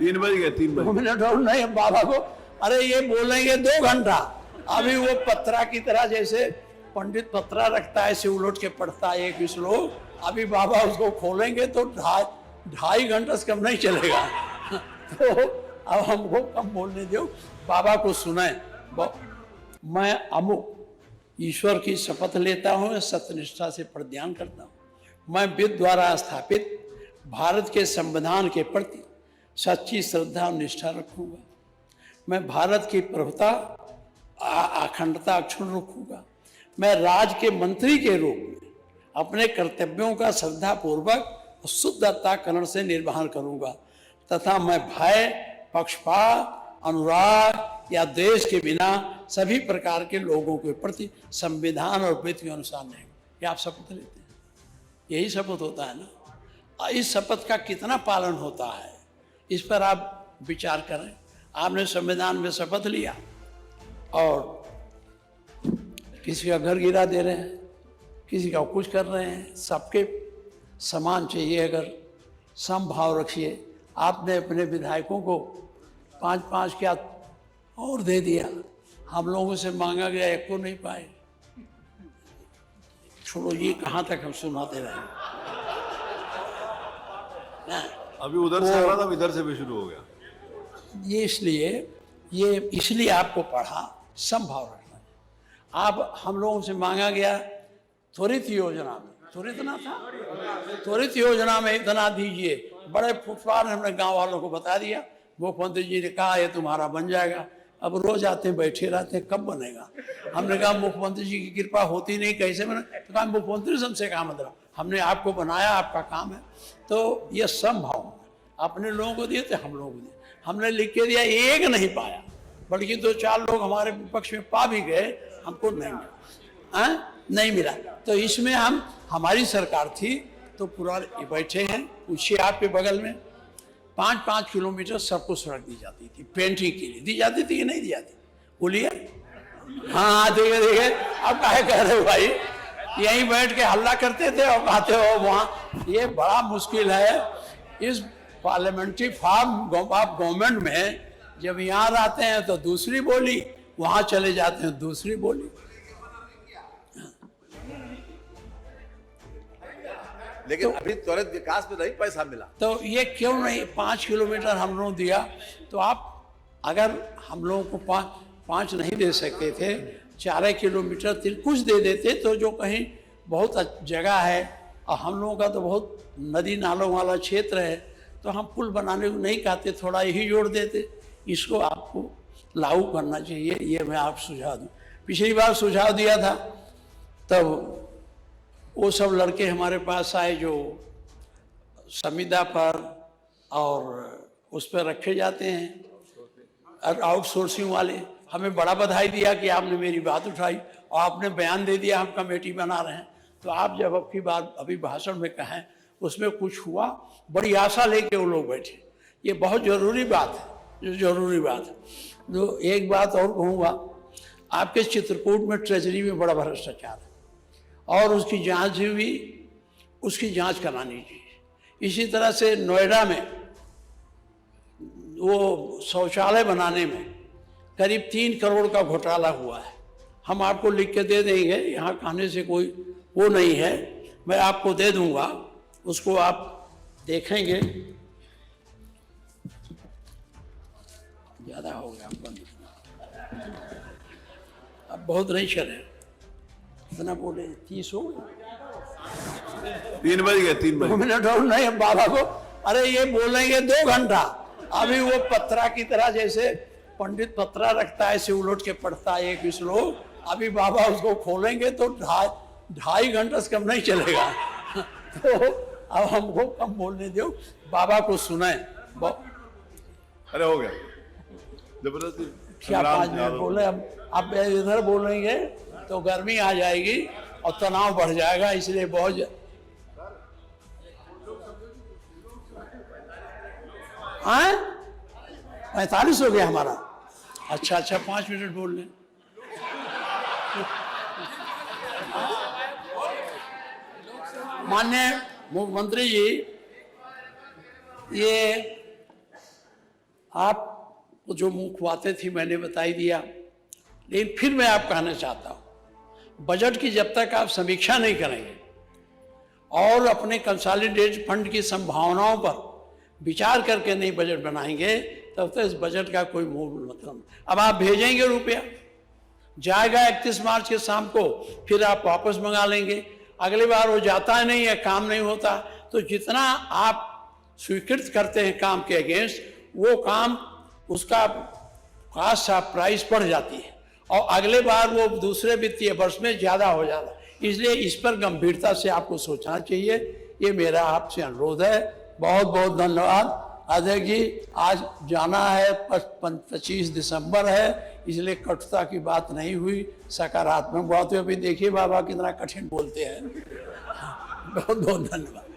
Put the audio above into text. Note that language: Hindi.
3 बज गए 3 बजे। 2 मिनट और नहीं बाबा को, अरे ये बोलेंगे 2 घंटा। अभी वो पत्रा की तरह, जैसे पंडित पत्रा रखता है, ऐसे उलट के पढ़ता है एक श्लोक, अभी बाबा उसको खोलेंगे तो 2.5 घंटा से कम नहीं चलेगा। तो अब हमको कम बोलने दो, बाबा को सुनाए। मैं अमुक ईश्वर की शपथ लेता हूँ, सत्यनिष्ठा से प्रतिज्ञान करता हूँ, मैं विधि द्वारा स्थापित भारत के संविधान के प्रति सच्ची श्रद्धा और निष्ठा रखूंगा। मैं भारत की प्रभुता अखंडता अक्षुण्ण रखूंगा। मैं राज के मंत्री के रूप में अपने कर्तव्यों का श्रद्धा पूर्वक और शुद्ध अंतःकरण से निर्वहन करूंगा तथा मैं भय, पक्षपात, अनुराग या देश के बिना सभी प्रकार के लोगों के प्रति संविधान और विधि के अनुसार नहीं। ये आप शपथ लेते हैं, यही शपथ होता है ना। इस शपथ का कितना पालन होता है, इस पर आप विचार करें। आपने संविधान में शपथ लिया और किसी का घर गिरा दे रहे हैं, किसी का कुछ कर रहे हैं, सबके समान चाहिए। अगर समभाव रखिए। आपने अपने विधायकों को 5-5 क्या और दे दिया, हम लोगों से मांगा गया, एक को नहीं पाए। छोड़ो, ये कहाँ तक हम सुनाते रहे। अभी उधर से आ रहा था, इधर से भी शुरू हो गया। ये इसलिए आपको पढ़ा, संभाव रखना। आप हम लोगों से मांगा गया त्वरित योजना में, त्वरित ना था, त्वरित योजना में इतना दीजिए। बड़े फुटपाथ हमने गांव वालों को बता दिया, मुख्यमंत्री जी ने कहा ये तुम्हारा बन जाएगा। अब रोज आते बैठे रहते, कब बनेगा। हमने कहा मुख्यमंत्री जी की कृपा होती नहीं, कैसे बने। तो कहा मुख्यमंत्री से हमसे कहा मतलब, हमने आपको बनाया, आपका काम है। तो ये संभव अपने लोगों को दिए थे, हम लोगों को दिए। हमने लिख के दिया, एक नहीं पाया, बल्कि 2-4 लोग हमारे विपक्ष में पा भी गए, हमको नहीं मिला, नहीं मिला। तो इसमें हमारी सरकार थी तो पूरा बैठे हैं। पूछिए आपके बगल में 5-5 किलोमीटर सबको सड़क दी जाती थी, पेंटिंग के लिए दी जाती थी कि नहीं दी जाती, बोलिए। हाँ देखिए, अब काहे कह रहे हो भाई, यहीं बैठ के हल्ला करते थे और कहते हो वहाँ। ये बड़ा मुश्किल है इस पार्लियामेंट्री फॉर्म ऑफ गवर्नमेंट में। जब यहाँ आते हैं तो दूसरी बोली, वहाँ चले जाते हैं दूसरी बोली। लेकिन अभी त्वरित विकास में नहीं पैसा मिला, तो ये क्यों नहीं 5 किलोमीटर हम लोग दिया। तो आप अगर हम लोगों को 5 नहीं दे सकते थे, 4 किलोमीटर कुछ दे देते, तो जो कहीं बहुत जगह है और हम लोगों का तो बहुत नदी नालों वाला क्षेत्र है, तो हम पुल बनाने को नहीं कहते, थोड़ा यही जोड़ देते। इसको आपको लागू करना चाहिए, ये मैं आप सुझाव दूँ। पिछली बार सुझाव दिया था, तब वो सब लड़के हमारे पास आए जो संविदा पर और उस पर रखे जाते हैं, और आउटसोर्सिंग वाले। हमें बड़ा बधाई दिया कि आपने मेरी बात उठाई और आपने बयान दे दिया हम कमेटी बना रहे हैं। तो आप जब आपकी बात अभी भाषण में कहें, उसमें कुछ हुआ, बड़ी आशा लेके वो लोग बैठे। ये बहुत ज़रूरी बात है, जो ज़रूरी बात है। तो एक बात और कहूँगा, आपके चित्रकूट में ट्रेजरी में बड़ा भ्रष्टाचार है और उसकी जांच भी, उसकी जांच करानी चाहिए। इसी तरह से नोएडा में वो शौचालय बनाने में करीब 3 करोड़ का घोटाला हुआ है। हम आपको लिख के दे देंगे, यहाँ कहने से कोई वो नहीं है, मैं आपको दे दूंगा, उसको आप देखेंगे। ज़्यादा हो गया, अब बहुत नहीं चले, इतना बोले 30 हो गए। 3 बज गए 3 बजे। 2 मिनट और नहीं बाबा को, अरे ये बोलेंगे 2 घंटा। अभी वो पत्रा की तरह, जैसे पंडित पत्रा रखता है, ऐसे उलट के पढ़ता है एक श्लोक, अभी बाबा उसको खोलेंगे तो 2.5 घंटा से कम नहीं चलेगा। तो अब हमको कम बोलने दो, बाबा को सुनाए। अरे हो गया जबरदस्ती, क्या 5 मिनट बोले। अब आप इधर बोलेंगे तो गर्मी आ जाएगी और तनाव बढ़ जाएगा, इसलिए बहुत 45 हो गया हमारा। अच्छा 5 मिनट बोल लें। माननीय मुख्यमंत्री जी, ये आप जो मुंह खुआते थी मैंने बताई दिया, लेकिन फिर मैं आप कहना चाहता हूँ, बजट की जब तक आप समीक्षा नहीं करेंगे और अपने कंसोलिडेटेड फंड की संभावनाओं पर विचार करके नहीं बजट बनाएंगे, तब तक इस बजट का कोई मूल मतलब नहीं। अब आप भेजेंगे रुपया, जाएगा 31 मार्च के शाम को, फिर आप वापस मंगा लेंगे, अगली बार वो जाता नहीं है, काम नहीं होता, तो जितना आप स्वीकृत करते हैं काम के अगेंस्ट, वो काम उसका कास्ट ऑफ प्राइस बढ़ जाती है और अगले बार वो दूसरे वित्तीय वर्ष में ज़्यादा हो जाता है। इसलिए इस पर गंभीरता से आपको सोचना चाहिए, ये मेरा आपसे अनुरोध है। बहुत बहुत धन्यवाद। अध्यक्ष जी, आज जाना है, 25 दिसंबर है, इसलिए कटुता की बात नहीं हुई, सकारात्मक बात हुई। अभी देखिए बाबा कितना कठिन बोलते हैं। बहुत बहुत धन्यवाद।